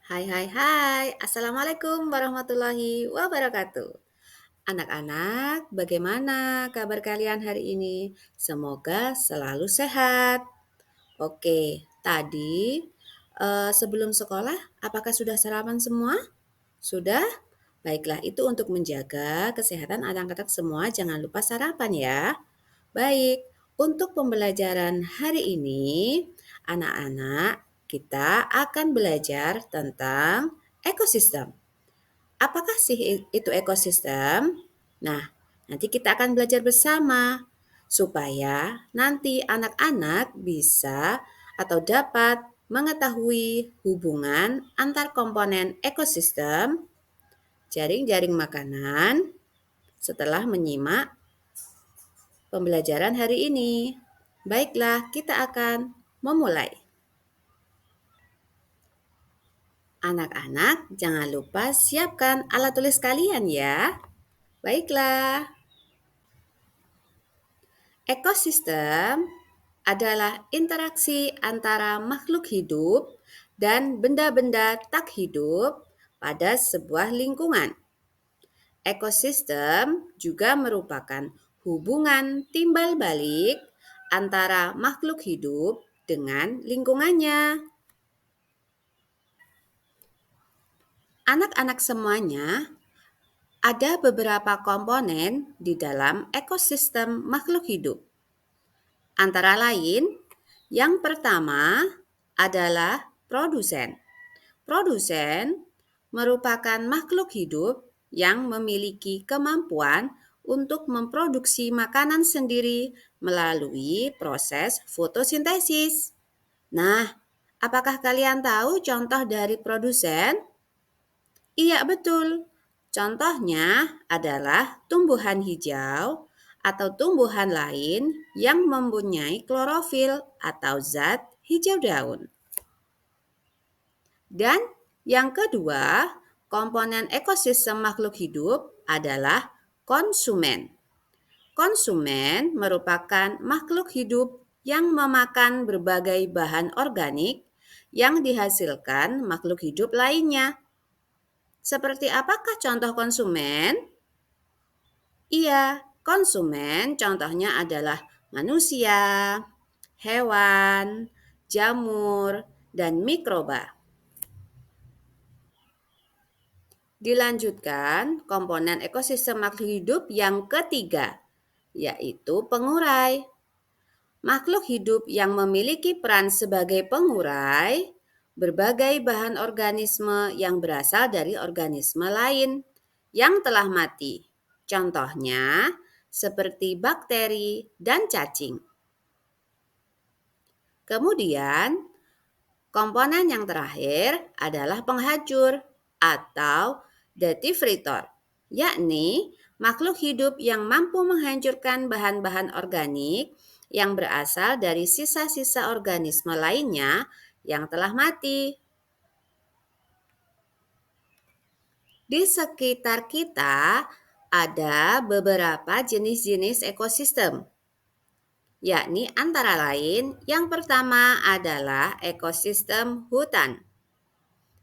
Hai hai hai, Assalamualaikum warahmatullahi wabarakatuh. Anak-anak, bagaimana kabar kalian hari ini? Semoga selalu sehat. Oke, tadi sebelum sekolah, apakah sudah sarapan semua? Sudah? Baiklah, itu untuk menjaga kesehatan anak-anak semua. Jangan lupa sarapan ya. Baik, untuk pembelajaran hari ini, anak-anak, kita akan belajar tentang ekosistem. Apakah sih itu ekosistem? Nah, nanti kita akan belajar bersama supaya nanti anak-anak bisa atau dapat mengetahui hubungan antar komponen ekosistem jaring-jaring makanan setelah menyimak pembelajaran hari ini. Baiklah, kita akan memulai. Anak-anak, jangan lupa siapkan alat tulis kalian ya. Baiklah, ekosistem adalah interaksi antara makhluk hidup dan benda-benda tak hidup pada sebuah lingkungan. Ekosistem juga merupakan hubungan timbal balik antara makhluk hidup dengan lingkungannya. Anak-anak semuanya, ada beberapa komponen di dalam ekosistem makhluk hidup. Antara lain, yang pertama adalah produsen. Produsen merupakan makhluk hidup yang memiliki kemampuan untuk memproduksi makanan sendiri melalui proses fotosintesis. Nah, apakah kalian tahu contoh dari produsen? Iya, betul. Contohnya adalah tumbuhan hijau atau tumbuhan lain yang mempunyai klorofil atau zat hijau daun. Dan yang kedua, komponen ekosistem makhluk hidup adalah konsumen. Konsumen merupakan makhluk hidup yang memakan berbagai bahan organik yang dihasilkan makhluk hidup lainnya. Seperti apakah contoh konsumen? Iya, konsumen contohnya adalah manusia, hewan, jamur, dan mikroba. Dilanjutkan, komponen ekosistem makhluk hidup yang ketiga, yaitu pengurai. Makhluk hidup yang memiliki peran sebagai pengurai berbagai bahan organisme yang berasal dari organisme lain yang telah mati. Contohnya seperti bakteri dan cacing. Kemudian, komponen yang terakhir adalah penghajur atau detritivore, yakni makhluk hidup yang mampu menghancurkan bahan-bahan organik yang berasal dari sisa-sisa organisme lainnya yang telah mati. Di sekitar kita ada beberapa jenis-jenis ekosistem, yakni antara lain yang pertama adalah ekosistem hutan.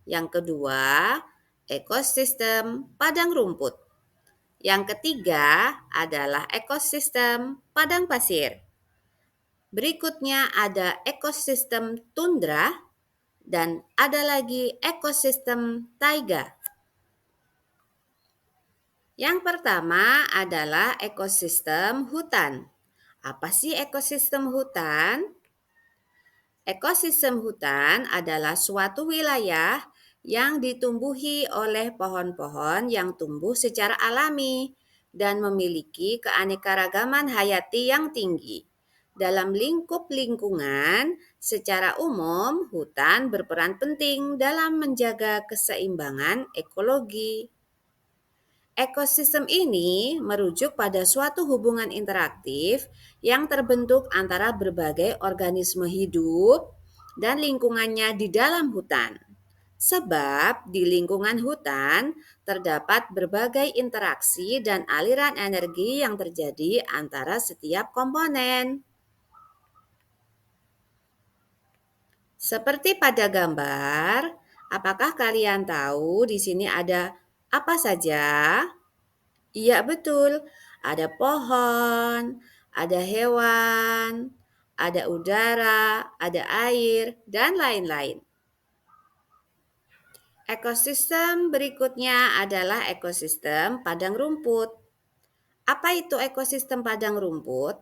Yang kedua, ekosistem padang rumput. Yang ketiga adalah ekosistem padang pasir. Berikutnya ada ekosistem tundra dan ada lagi ekosistem taiga. Yang pertama adalah ekosistem hutan. Apa sih ekosistem hutan? Ekosistem hutan adalah suatu wilayah yang ditumbuhi oleh pohon-pohon yang tumbuh secara alami dan memiliki keanekaragaman hayati yang tinggi. Dalam lingkup lingkungan, secara umum hutan berperan penting dalam menjaga keseimbangan ekologi. Ekosistem ini merujuk pada suatu hubungan interaktif yang terbentuk antara berbagai organisme hidup dan lingkungannya di dalam hutan. Sebab di lingkungan hutan terdapat berbagai interaksi dan aliran energi yang terjadi antara setiap komponen. Seperti pada gambar, Apakah kalian tahu di sini ada apa saja? Iya, betul. Ada pohon, ada hewan, ada udara, ada air, dan lain-lain. Ekosistem berikutnya adalah ekosistem padang rumput. Apa itu ekosistem padang rumput?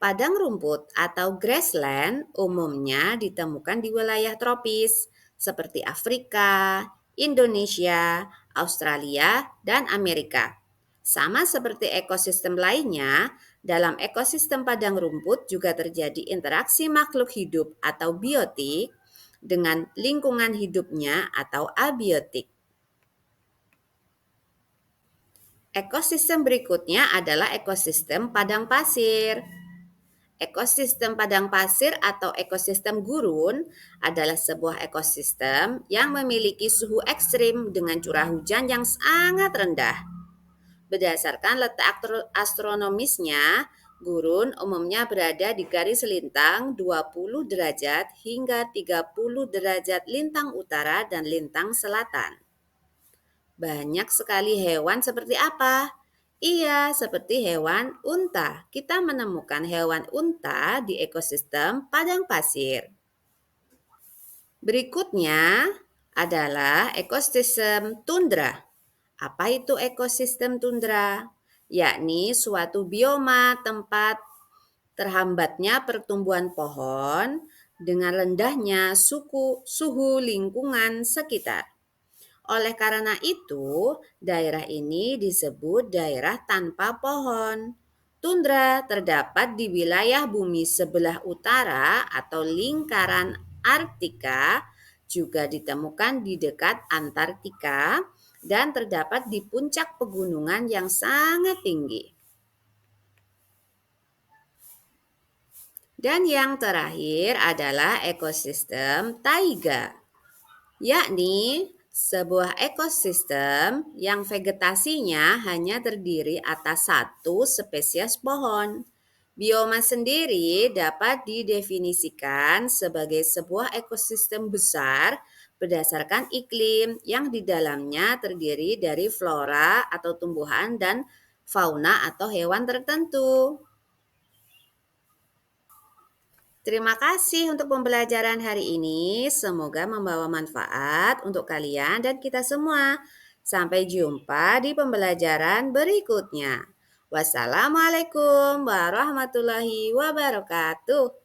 Padang rumput atau grassland umumnya ditemukan di wilayah tropis seperti Afrika, Indonesia, Australia, dan Amerika. Sama seperti ekosistem lainnya, dalam ekosistem padang rumput juga terjadi interaksi makhluk hidup atau biotik dengan lingkungan hidupnya atau abiotik. Ekosistem berikutnya adalah ekosistem padang pasir. Ekosistem padang pasir atau ekosistem gurun adalah sebuah ekosistem yang memiliki suhu ekstrim dengan curah hujan yang sangat rendah. Berdasarkan letak astronomisnya, gurun umumnya berada di garis lintang 20 derajat hingga 30 derajat lintang utara dan lintang selatan. Banyak sekali hewan seperti apa? Iya, seperti hewan unta. Kita menemukan hewan unta di ekosistem padang pasir. Berikutnya adalah ekosistem tundra. Apa itu ekosistem tundra? Yakni suatu bioma tempat terhambatnya pertumbuhan pohon dengan rendahnya suhu lingkungan sekitar. Oleh karena itu, daerah ini disebut daerah tanpa pohon. Tundra terdapat di wilayah bumi sebelah utara atau lingkaran Arktika, juga ditemukan di dekat Antartika dan terdapat di puncak pegunungan yang sangat tinggi. Dan yang terakhir adalah ekosistem taiga, yakni sebuah ekosistem yang vegetasinya hanya terdiri atas satu spesies pohon. Bioma sendiri dapat didefinisikan sebagai sebuah ekosistem besar berdasarkan iklim yang di dalamnya terdiri dari flora atau tumbuhan dan fauna atau hewan tertentu. Terima kasih untuk pembelajaran hari ini. Semoga membawa manfaat untuk kalian dan kita semua. Sampai jumpa di pembelajaran berikutnya. Wassalamualaikum warahmatullahi wabarakatuh.